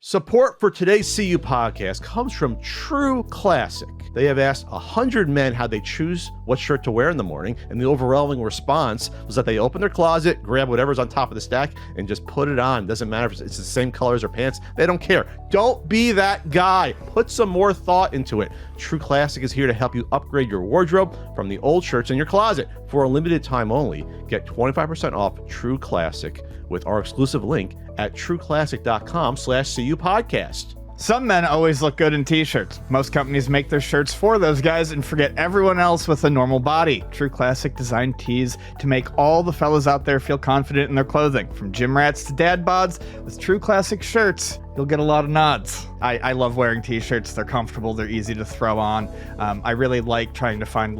Support for today's CU podcast comes from True Classic. They have asked 100 men how they choose what shirt to wear in the morning, and the overwhelming response was that they open their closet, grab whatever's on top of the stack, and just put it on. Doesn't matter if it's the same color as their pants. They don't care. Don't be that guy. Put some more thought into it. True Classic is here to help you upgrade your wardrobe from the old shirts in your closet. For a limited time only, get 25% off True Classic with our exclusive link at trueclassic.com/CU podcast. Some men always look good in t-shirts. Most companies make their shirts for those guys and forget everyone else with a normal body. True Classic designed tees to make all the fellas out there feel confident in their clothing. From gym rats to dad bods, with True Classic shirts, you'll get a lot of nods. I love wearing t-shirts. They're comfortable. They're easy to throw on. I really like trying to find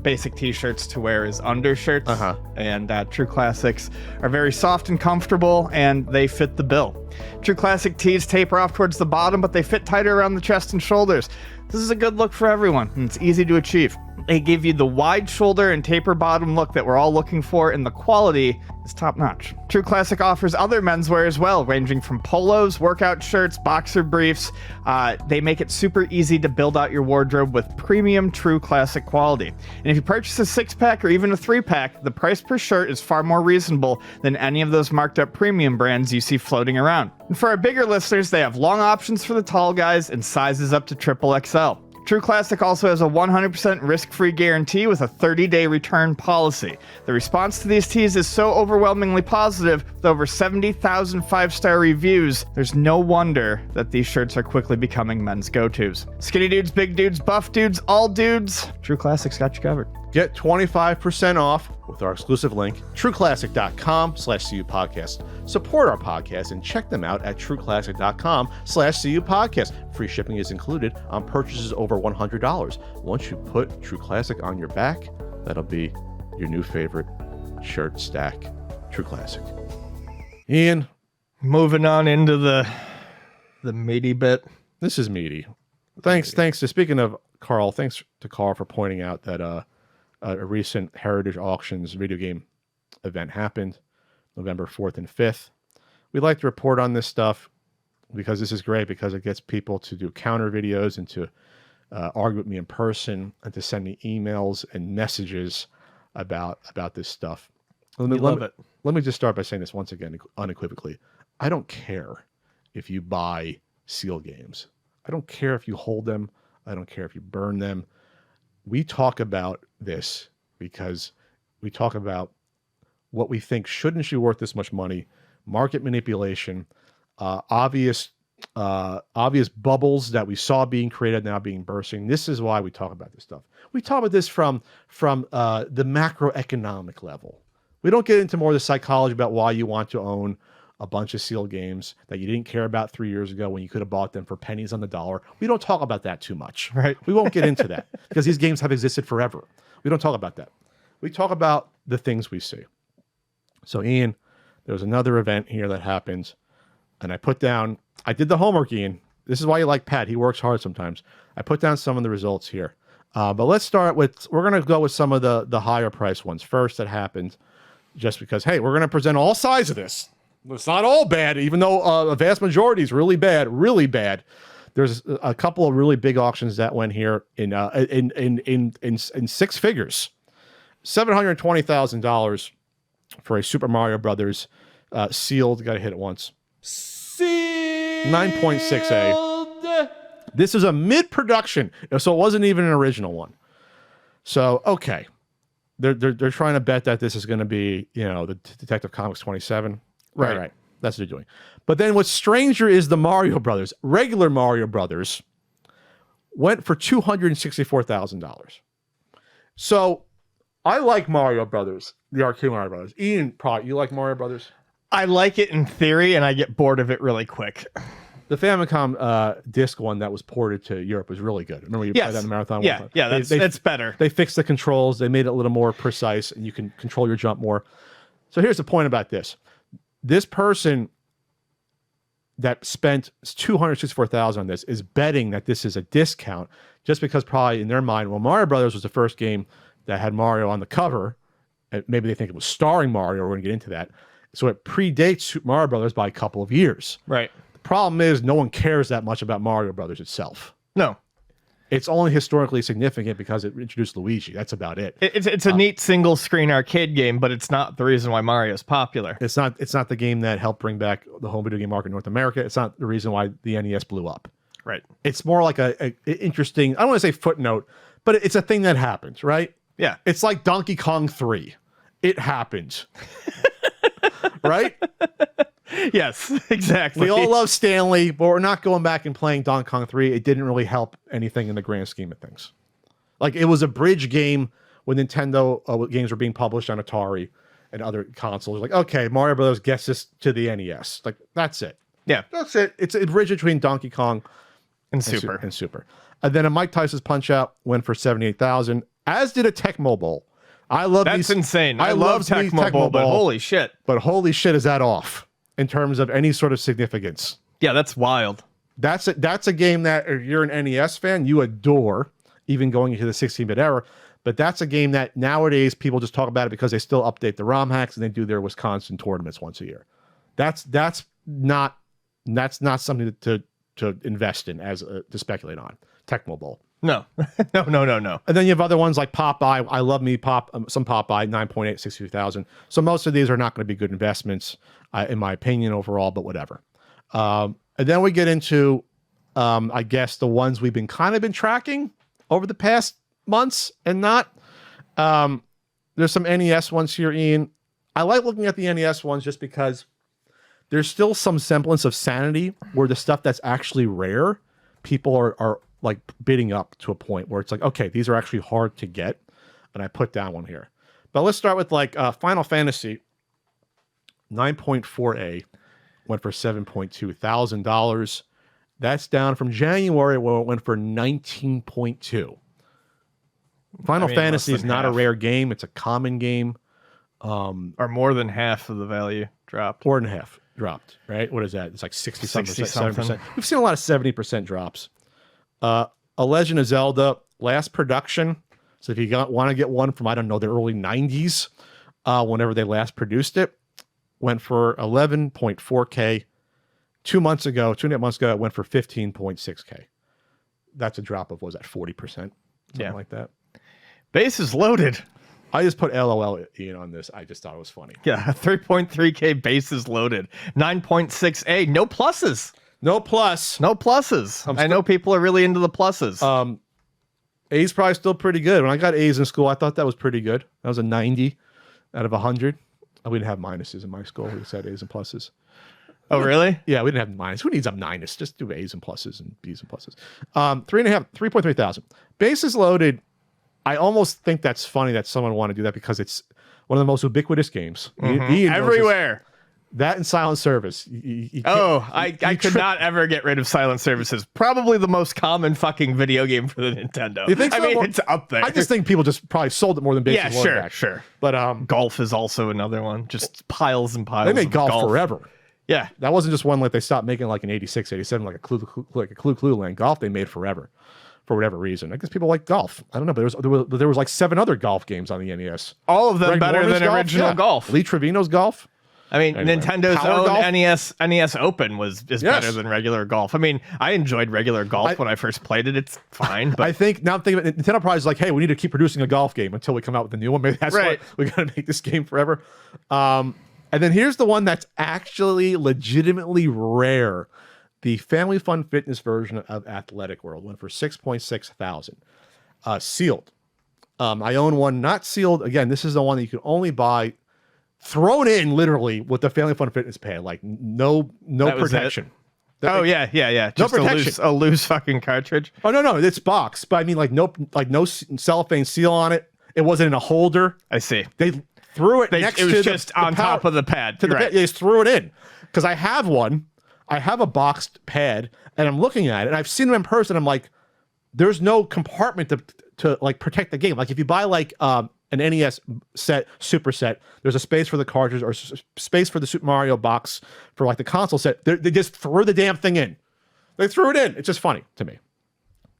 basic t-shirts to wear as undershirts. And True Classics are very soft and comfortable, and they fit the bill. True Classic tees taper off towards the bottom, but they fit tighter around the chest and shoulders. This is a good look for everyone, and it's easy to achieve. They give you the wide shoulder and taper bottom look that we're all looking for, and the quality is top notch. True Classic offers other menswear as well, ranging from polos, workout shirts, boxer briefs. They make it super easy to build out your wardrobe with premium True Classic quality. And if you purchase a 6-pack or even a 3-pack, the price per shirt is far more reasonable than any of those marked up premium brands you see floating around. And for our bigger listeners, they have long options for the tall guys and sizes up to XXL. True Classic also has a 100% risk-free guarantee with a 30-day return policy. The response to these tees is so overwhelmingly positive, with over 70,000 5-star reviews, there's no wonder that these shirts are quickly becoming men's go-tos. Skinny dudes, big dudes, buff dudes, all dudes, True Classic's got you covered. Get 25% off with our exclusive link, trueclassic.com/CU podcast. Support our podcast and check them out at trueclassic.com/CU podcast. Free shipping is included on purchases over $100. Once you put True Classic on your back, that'll be your new favorite shirt stack. True Classic. Ian. Moving on into the meaty bit. This is meaty. Thanks to, speaking of Carl, thanks to Carl for pointing out that a recent Heritage Auctions video game event happened November 4th and 5th. We like to report on this stuff because this is great, because it gets people to do counter videos and to argue with me in person and to send me emails and messages about this stuff. Let me just start by saying this once again, unequivocally. I don't care if you buy sealed games. I don't care if you hold them. I don't care if you burn them. We talk about this because we talk about what we think shouldn't be worth this much money, market manipulation, obvious bubbles that we saw being created now being bursting. This is why we talk about this stuff. We talk about this from the macroeconomic level. We don't get into more of the psychology about why you want to own a bunch of sealed games that you didn't care about 3 years ago when you could have bought them for pennies on the dollar. We don't talk about that too much. Right. We won't get into that because these games have existed forever. We don't talk about that. We talk about the things we see. So, Ian, there was another event here that happened, and I did the homework, Ian. This is why you like Pat. He works hard sometimes. I put down some of the results here. But let's start with, we're going to go with some of the higher price ones first that happened, just because, hey, we're going to present all sides of this. It's not all bad, even though a vast majority is really bad, really bad. There's a couple of really big auctions that went here in six figures. $720,000 for a Super Mario Brothers sealed. Got to hit it once. Sealed 9.6A. This is a mid-production, so it wasn't even an original one. So okay, they're trying to bet that this is going to be, the Detective Comics 27. Right. That's what they're doing. But then what's stranger is the Mario Brothers. Regular Mario Brothers went for $264,000. So I like Mario Brothers, the arcade Mario Brothers. Ian, you like Mario Brothers? I like it in theory, and I get bored of it really quick. The Famicom disc one that was ported to Europe was really good. Remember you played that in the marathon? Yeah, that's better. They fixed the controls. They made it a little more precise, and you can control your jump more. So here's the point about this. This person that spent $264,000 on this is betting that this is a discount, just because probably in their mind, well, Mario Brothers was the first game that had Mario on the cover. And maybe they think it was starring Mario. We're going to get into that. So it predates Super Mario Brothers by a couple of years. Right. Problem is, no one cares that much about Mario Brothers itself. No. It's only historically significant because it introduced Luigi. That's about it. It's a neat single screen arcade game, but it's not the reason why Mario's popular. It's not the game that helped bring back the home video game market in North America. It's not the reason why the NES blew up. Right. It's more like a interesting, I don't want to say footnote, but it's a thing that happens, right? Yeah. It's like Donkey Kong 3. It happens. Right? Yes, exactly. We all love Stanley, but we're not going back and playing Donkey Kong 3. It didn't really help anything in the grand scheme of things. Like, it was a bridge game when Nintendo games were being published on Atari and other consoles. Like, okay, Mario Brothers gets this to the NES. Like, that's it. Yeah. That's it. It's a bridge between Donkey Kong And Super. And then a Mike Tyson's Punch-Out went for $78,000, as did a Tecmo Bowl. That's insane. I love Tecmo Bowl, but holy shit. But holy shit, is that off in terms of any sort of significance. Yeah, that's wild. That's a game that if you're an NES fan, you adore, even going into the 16-bit era. But that's a game that nowadays people just talk about it because they still update the ROM hacks and they do their Wisconsin tournaments once a year. That's not something to invest in to speculate on. Tecmo Bowl. No. No. And then you have other ones like Popeye. I love me some Popeye, 9.8, 62,000. So most of these are not going to be good investments, in my opinion, overall, but whatever. And then we get into, I guess, the ones we've been tracking over the past months and not. There's some NES ones here, Ian. I like looking at the NES ones just because there's still some semblance of sanity where the stuff that's actually rare, people are like bidding up to a point where it's like, okay, these are actually hard to get. And I put down one here. But let's start with like Final Fantasy 9.4A went for $7,200. That's down from January where it went for 19.2. Final Fantasy is not a rare game. It's a common game. Or more than half of the value dropped. More than half dropped, right? What is that? It's like 60-something, 60-something. 70%. We've seen a lot of 70% drops. A Legend of Zelda last production. So if you want to get one from, I don't know, the early 90s, whenever they last produced it, went for 11.4K. 2.5 months ago, it went for 15.6K. That's a drop of, what was that, 40%? Something like that. Base is loaded. I just put LOL in on this. I just thought it was funny. Yeah, 3.3K base is loaded. 9.6A, no pluses. No plus. No pluses. I know people are really into the pluses. A's probably still pretty good. When I got A's in school, I thought that was pretty good. That was a 90 out of 100. We didn't have minuses in my school. We just had A's and pluses. Oh, really? Yeah, we didn't have minus. Who needs a minus? Just do A's and pluses and B's and pluses. 3.3 thousand. Bases loaded. I almost think that's funny that someone want to do that because it's one of the most ubiquitous games. Everywhere. That and Silent Service. I could not ever get rid of Silent Services. Probably the most common fucking video game for the Nintendo. You think so? I mean, it's up there. I just think people just probably sold it more than bases loaded. Yeah, sure. But golf is also another one. Just piles and piles. They made golf forever. Yeah, that wasn't just one like they stopped making like in 86, 87, like a Clue Land. Golf they made forever, for whatever reason. I guess people like golf. I don't know, but there was like 7 other golf games on the NES. All of them Greg better Morgan's than golf? Original golf. Lee Trevino's golf. I mean, anyway, Nintendo's own golf? NES Open is better than regular golf. I mean, I enjoyed regular golf when I first played it. It's fine. But I think now I'm thinking about Nintendo probably is like, hey, we need to keep producing a golf game until we come out with a new one. Maybe that's why we got to make this game forever. And then here's the one that's actually legitimately rare. The Family Fun Fitness version of Athletic World went for 6.6 thousand. Sealed. I own one not sealed. Again, this is the one that you can only buy thrown in literally with the Family Fun Fitness pad. Like no protection. Yeah. Just no protection. A loose fucking cartridge. Oh no, it's boxed. But I mean, like no cellophane seal on it. It wasn't in a holder. I see. They threw it next to just on top of the pad. To the pad. They just threw it in because I have one. I have a boxed pad, and I'm looking at it, and I've seen them in person. I'm like, there's no compartment to like protect the game. Like if you buy like an NES set, super set, there's a space for the cartridge or space for the Super Mario box for like the console set. They just threw the damn thing in. They threw it in. It's just funny to me.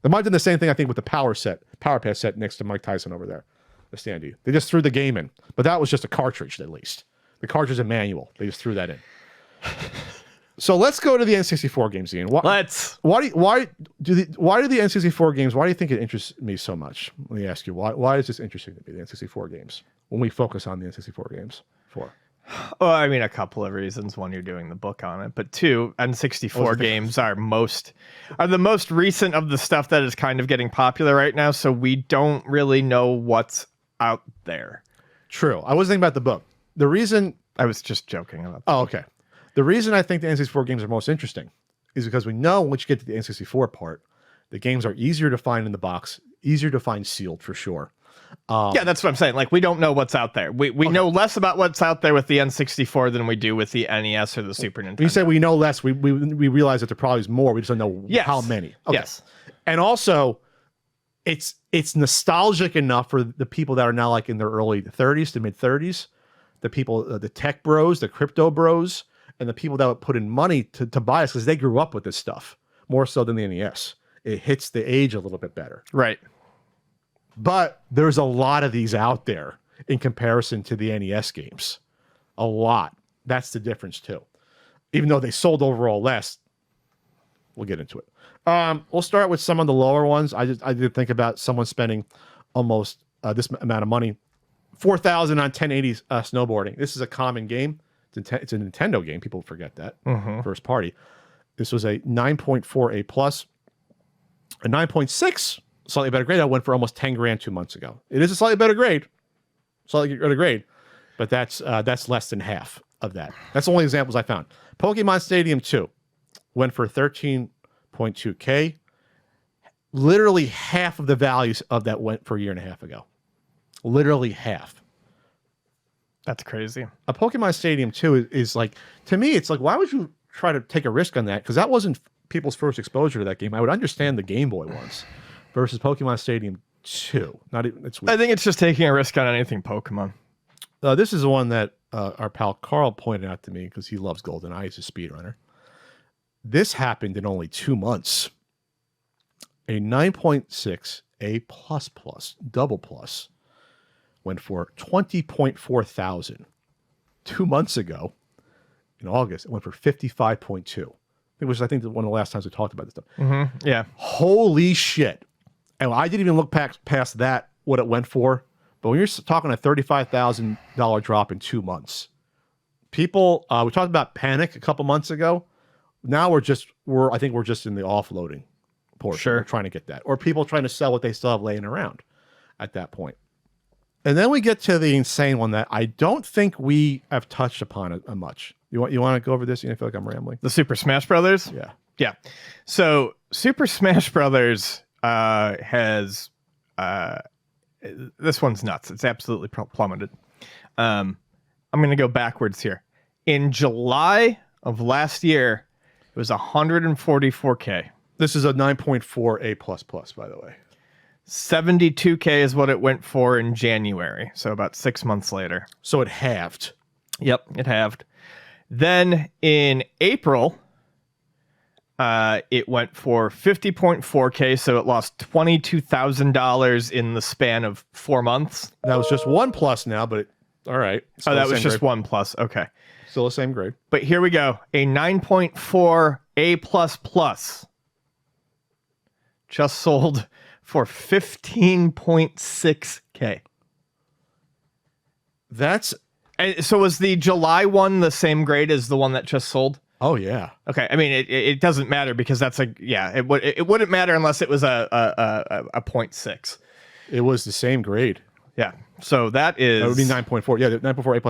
They might have done the same thing, I think, with the Power Pass set next to Mike Tyson over there, the standee. They just threw the game in, but that was just a cartridge at least. The cartridge is a manual. They just threw that in. So let's go to the N64 games, Ian. Why do the N64 games? Why do you think it interests me so much? Let me ask you. Why is this interesting to me? The N64 games. When we focus on the N64 games, Well, I mean, a couple of reasons. One, you're doing the book on it, but two, N64 games are the most recent of the stuff that is kind of getting popular right now. So we don't really know what's out there. True. I was thinking about the book. The reason I was just joking about that. Oh, okay. The reason I think the N64 games are most interesting is because we know once you get to the N64 part, the games are easier to find in the box, easier to find sealed for sure. Yeah, that's what I'm saying. Like, we don't know what's out there. We know less about what's out there with the N64 than we do with the NES or the Super Nintendo. When you say we know less, we realize that there probably is more. We just don't know how many. Okay. Yes. And also, it's nostalgic enough for the people that are now like in their early 30s to mid 30s, the people, the tech bros, the crypto bros, and the people that would put in money to buy us because they grew up with this stuff more so than the NES. It hits the age a little bit better. Right. But there's a lot of these out there in comparison to the NES games. A lot. That's the difference too. Even though they sold overall less, we'll get into it. We'll start with some of the lower ones. I did think about someone spending almost this amount of money, $4,000 on 1080 snowboarding. This is a common game. It's a Nintendo game. People forget that. First party. This was a 9.4 A plus, a 9.6 slightly better grade. I went for almost 10 grand 2 months ago. It is a slightly better grade, but that's less than half of that. That's the only examples I found. Pokemon Stadium 2 went for 13.2K. Literally half of the values of that went for a year and a half ago. Literally half. That's crazy. A Pokemon Stadium 2 is like, to me, it's like, why would you try to take a risk on that? Because that wasn't people's first exposure to that game. I would understand the Game Boy ones versus Pokemon Stadium 2. It's weird. I think it's just taking a risk on anything Pokemon. This is the one that our pal Carl pointed out to me because he loves GoldenEye. He's a speedrunner. This happened in only 2 months. A 9.6 A++ double plus went for 20.4 thousand. 2 months ago, in August, it went for 55.2. It was, I think, one of the last times we talked about this stuff. Yeah. Holy shit. And I didn't even look past that, what it went for. But when you're talking a $35,000 drop in 2 months, people, we talked about panic a couple months ago. Now I think we're just in the offloading portion. Sure. We're trying to get that. Or people trying to sell what they still have laying around at that point. And then we get to the insane one that I don't think we have touched upon it much. You want to go over this? I feel like I'm rambling. The Super Smash Brothers? Yeah. Yeah. So Super Smash Brothers has this one's nuts. It's absolutely plummeted. I'm going to go backwards here. In July of last year, it was 144K. This is a 9.4 A++, by the way. 72K is what it went for in January. So about 6 months later. So it halved. Yep, it halved. Then in April, it went for 50.4K. So it lost $22,000 in the span of 4 months. That was just one plus now, but all right. Oh, that was just one plus. Okay. Still the same grade. But here we go. A 9.4 A++ just sold for 15.6K. So was the July one the same grade as the one that just sold? Oh yeah. Okay. I mean, it doesn't matter because that's it wouldn't matter unless it was a 0.6. It was the same grade. Yeah. So that would be 9.4. Yeah, 9.4 A++.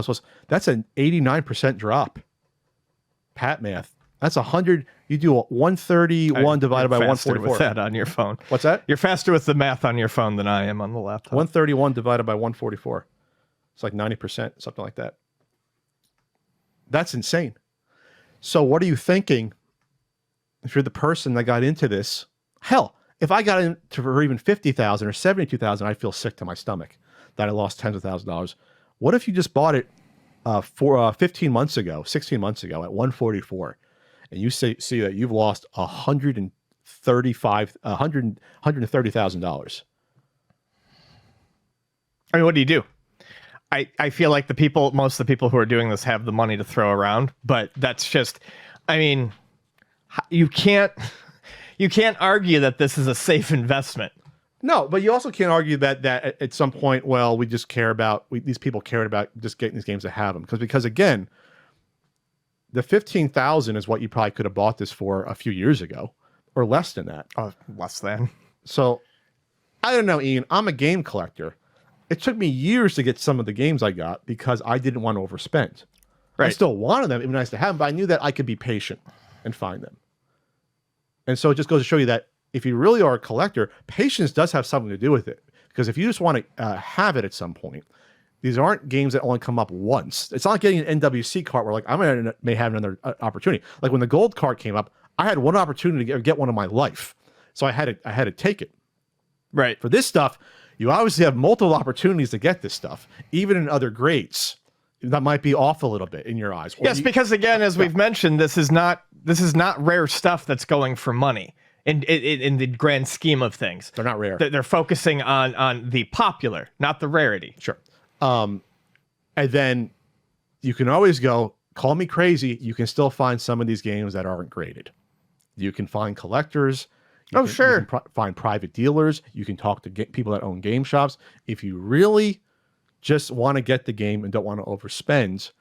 That's an 89% drop. Pat math. That's 100. You do 131 divided by 144. With that on your phone. What's that? You're faster with the math on your phone than I am on the laptop. 131 divided by 144. It's like 90%, something like that. That's insane. So what are you thinking if you're the person that got into this? Hell, if I got into for even 50,000 or 72,000, I'd feel sick to my stomach that I lost tens of thousands of dollars. What if you just bought it for 16 months ago at 144, and you see that you've lost $130,000? I mean, what do you do? I feel like most of the people who are doing this have the money to throw around, but that's just, I mean, you can't argue that this is a safe investment. No, but you also can't argue that at some point, well, we just care about these people cared about just getting these games to have them because again, the 15,000 is what you probably could have bought this for a few years ago, or less than that. Less than. So, I don't know, Ian. I'm a game collector. It took me years to get some of the games I got because I didn't want to overspend. Right. I still wanted them. It was nice to have them, but I knew that I could be patient and find them. And so it just goes to show you that if you really are a collector, patience does have something to do with it. Because if you just want to have it at some point, these aren't games that only come up once. It's not like getting an NWC card where like may have another opportunity. Like when the gold card came up, I had one opportunity to get one in my life, so I had to take it. Right. For this stuff, you obviously have multiple opportunities to get this stuff, even in other grades. That might be off a little bit in your eyes. Yes, because again, as we've mentioned, this is not rare stuff that's going for money in the grand scheme of things. They're not rare. They're focusing on the popular, not the rarity. Sure. And then you can always go, call me crazy. You can still find some of these games that aren't graded. You can find collectors. You can find private dealers. You can talk to people that own game shops. If you really just want to get the game and don't want to overspend,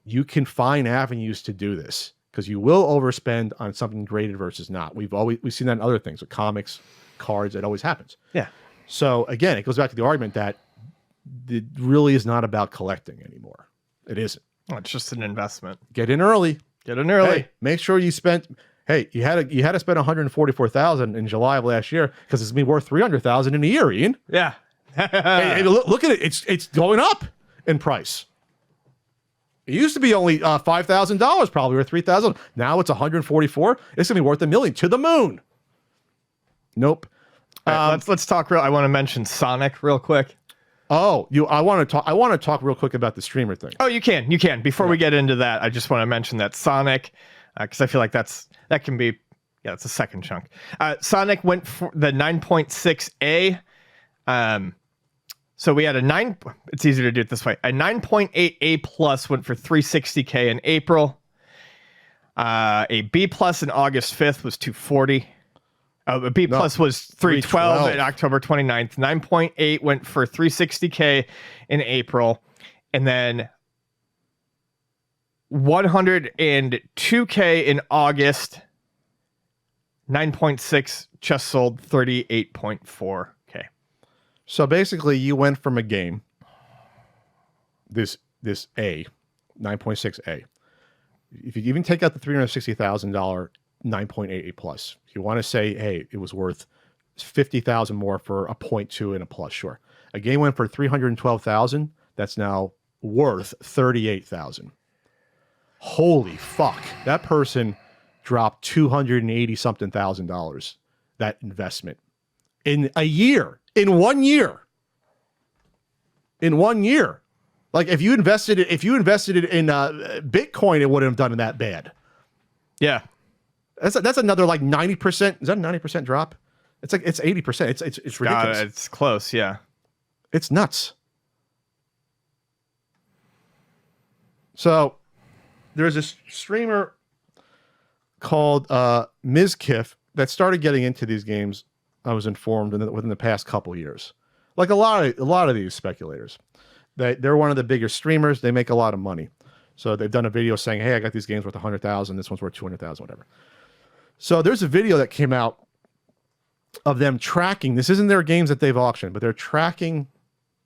you can find avenues to do this because you will overspend on something graded versus not. We've seen that in other things with comics, cards. It always happens. Yeah. So again, it goes back to the argument that it really is not about collecting anymore. It isn't. Well, it's just an investment. Get in early. Hey, make sure you spent. Hey, you had to spend $144,000 in July of last year because it's gonna be worth $300,000 in a year, Ian. Yeah. Hey, look at it. It's going up in price. It used to be only $5,000 probably, or $3,000. Now it's $144,000. It's gonna be worth $1 million to the moon. Nope. Right, let's talk I want to mention Sonic real quick. Oh, I want to talk real quick about the streamer thing. Oh, you can. Before we get into that, I just want to mention that Sonic, because I feel like that can be, it's a second chunk. Sonic went for the 9.6A. So we had it's easier to do it this way. A 9.8A plus went for $360K in April. A B plus in August 5th was $240. A B plus was $312 in October 29th. 9.8 went for $360K in April. And then $102K in August. 9.6 just sold $38.4K. So basically, you went from a game, this A, 9.6A. If you even take out the $360,000 9.88 plus, if you want to say, hey, it was worth $50,000 more for a 0.2 and a plus, sure. A game went for $312,000. That's now worth $38,000. Holy fuck! That person dropped $280-something thousand. That investment in a year. In 1 year. In 1 year. Like if you invested it in Bitcoin, it wouldn't have done that bad. Yeah. That's another like 90%. Is that a 90% drop? It's 80%. It's ridiculous. It's close, yeah. It's nuts. So there's this streamer called Ms. Kiff that started getting into these games. I was informed within the past couple years, like a lot of these speculators, they're one of the bigger streamers. They make a lot of money, so they've done a video saying, "Hey, I got these games worth $100,000. This one's worth $200,000, whatever." So there's a video that came out of them tracking. This isn't their games that they've auctioned, but they're tracking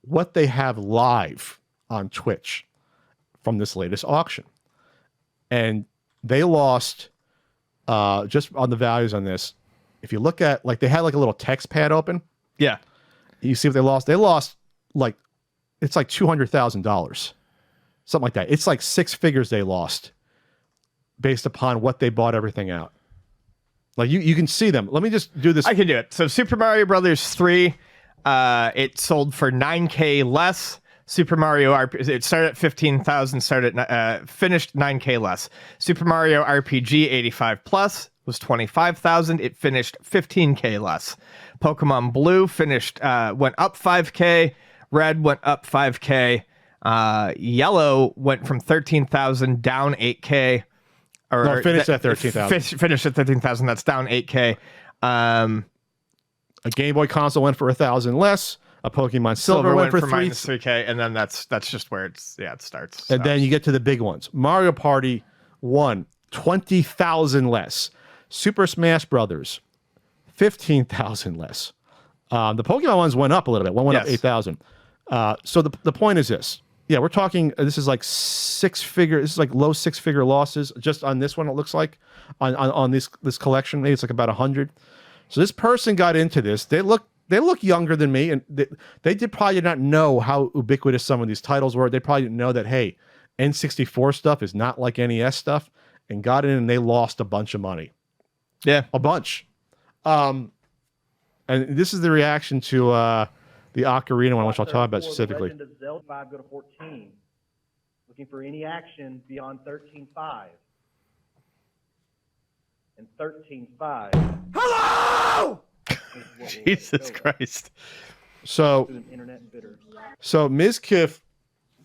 what they have live on Twitch from this latest auction, and they lost just on the values on this. If you look at, like, they had like a little text pad open. Yeah. You see what they lost? They lost like, it's like $200,000. Something like that. It's like six figures they lost based upon what they bought everything out. Like you can see them. Let me just do this. I can do it. So Super Mario Brothers 3, it sold for $9K less. Super Mario RPG, it started at 15,000, finished $9K less. Super Mario RPG 85 plus was 25,000. It finished 15K less. Pokemon Blue went up 5K. Red went up 5K. Yellow went from 13,000 down 8K. No, finished at 13,000. Finished at 13,000. That's down 8K. A Game Boy console went for 1,000 less. A Pokemon Silver went for minus 3K, and then that's just where it starts. And then you get to the big ones. Mario Party 1, 20,000 less. Super Smash Brothers, 15,000 less. The Pokemon ones went up a little bit. One went up 8,000. So the point is this. Yeah, we're talking, this is like this is like low six-figure losses just on this one, it looks like, on this collection. Maybe it's like about 100. So this person got into this. They look younger than me, and they probably did not know how ubiquitous some of these titles were. They probably didn't know that, hey, N64 stuff is not like NES stuff, and got in and they lost a bunch of money. Yeah. A bunch. And this is the reaction to the Ocarina one, which I'll talk about specifically. Legend of Zelda 5 go to 14. Looking for any action beyond 13.5. And 13.5. Hello! Jesus Christ. So Mizkif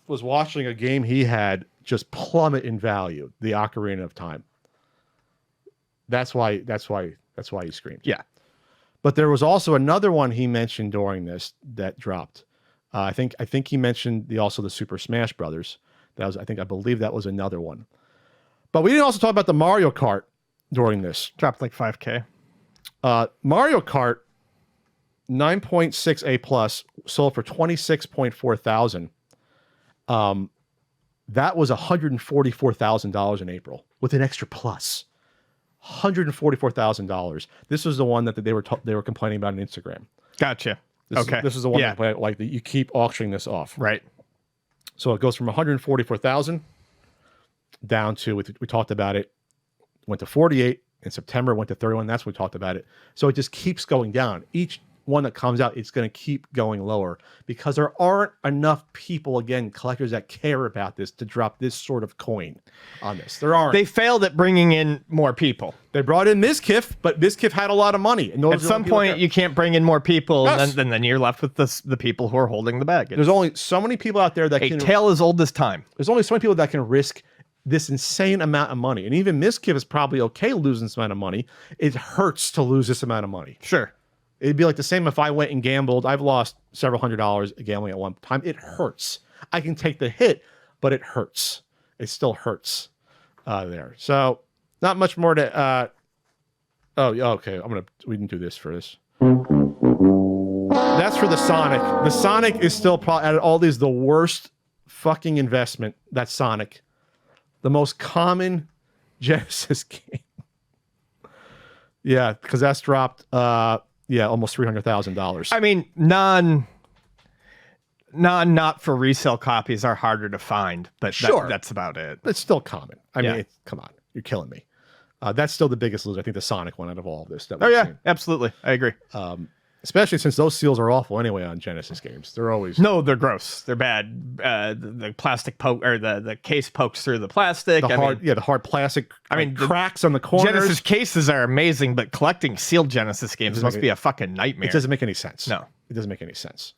was watching a game he had just plummet in value, the Ocarina of Time. That's why he screamed. Yeah. But there was also another one he mentioned during this that dropped. I think he mentioned also the Super Smash Brothers. I believe that was another one. But we didn't also talk about the Mario Kart during this. Dropped like 5K. Mario Kart 9.6 A plus sold for 26.4 thousand. That was $144,000 in April with an extra plus. $144,000. This was the one that they were complaining about on Instagram. Gotcha. This is the one that you keep auctioning this off. Right. So it goes from 144,000 down to, we talked about it, went to 48 in September, went to 31. That's when we talked about it. So it just keeps going down. Each one that comes out, it's going to keep going lower because there aren't enough people, again, collectors that care about this to drop this sort of coin on this. There aren't. They failed at bringing in more people. They brought in Mizkif, but Mizkif had a lot of money. And at some point, you can't bring in more people, yes. and then you're left with the people who are holding the bag. There's only so many people out there that a tale as old as time. There's only so many people that can risk this insane amount of money. And even Mizkif is probably okay losing this amount of money. It hurts to lose this amount of money. Sure. It'd be like the same if I went and gambled. I've lost several $100s gambling at one time. It hurts. I can take the hit, but it hurts. It still hurts there. So not much more to... oh, okay. We can do this for this. That's for the Sonic. The Sonic is still probably, out of all these, the worst fucking investment. That's Sonic. The most common Genesis game. Yeah, because that's dropped... almost $300,000. I mean, not for resale copies are harder to find, but sure. That's about it. It's still common. I mean, come on, you're killing me. That's still the biggest loser. I think the Sonic one out of all of this. Absolutely, I agree. Especially since those seals are awful anyway on Genesis games. They're always they're gross. They're bad. The plastic poke or the case pokes through the plastic. The hard plastic. Cracks on the corners. Genesis cases are amazing, but collecting sealed Genesis games must be a fucking nightmare. It doesn't make any sense. No, it doesn't make any sense.